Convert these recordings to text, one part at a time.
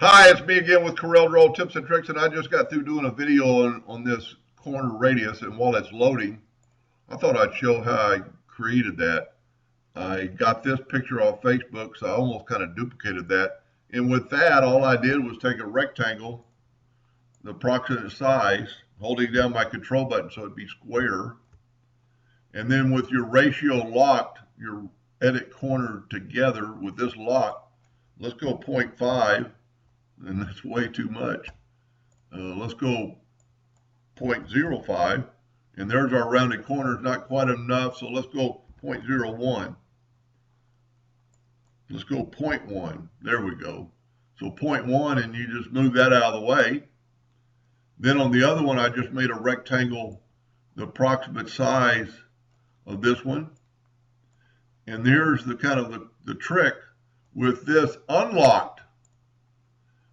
Hi, it's me again with Corel Roll Tips and Tricks, and I just got through doing a video on this corner radius, and while it's loading, I thought I'd show how I created that. I got this picture off Facebook, so I almost kind of duplicated that. And with that, all I did was take a rectangle, the approximate size, holding down my control button so it'd be square. And then with your ratio locked, your edit corner together with this lock, let's go 0.5. And that's way too much. Let's go 0.05, and there's our rounded corners, not quite enough, so let's go 0.01. Let's go 0.1, there we go. So 0.1, and you just move that out of the way. Then on the other one, I just made a rectangle, the approximate size of this one. And there's the kind of the trick with this unlocked.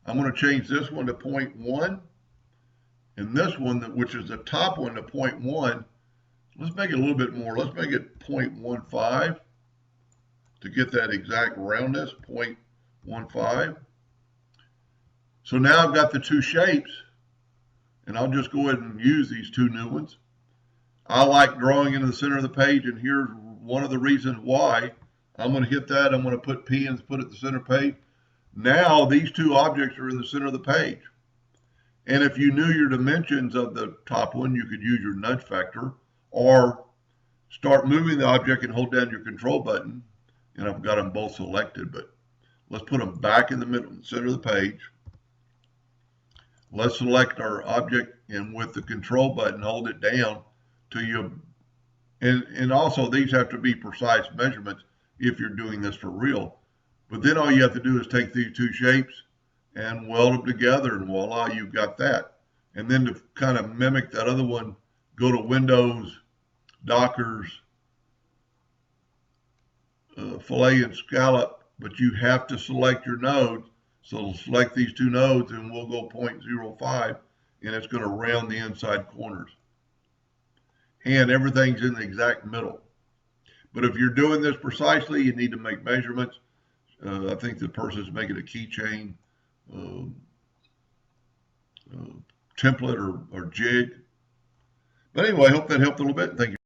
I'm going to change this one to 0.1 and this one, which is the top one, to 0.1. Let's make it a little bit more. Let's make it 0.15 to get that exact roundness, 0.15. So now I've got the two shapes, and I'll just go ahead and use these two new ones. I like drawing into the center of the page, and here's one of the reasons why. I'm going to hit that. I'm going to put P and put it at the center page. Now these two objects are in the center of the page. And if you knew your dimensions of the top one, you could use your nudge factor or start moving the object and hold down your control button. And I've got them both selected, but let's put them back in the middle, center of the page. Let's select our object, and with the control button, hold it down till you, and also these have to be precise measurements if you're doing this for real. But then all you have to do is take these two shapes and weld them together, and voila, you've got that. And then to kind of mimic that other one, go to Windows, Dockers, Fillet and Scallop, but you have to select your nodes. So select these two nodes, and we'll go 0.05, and it's going to round the inside corners. And everything's in the exact middle. But if you're doing this precisely, you need to make measurements. I think the person's making a keychain template or jig. But anyway, I hope that helped a little bit. Thank you.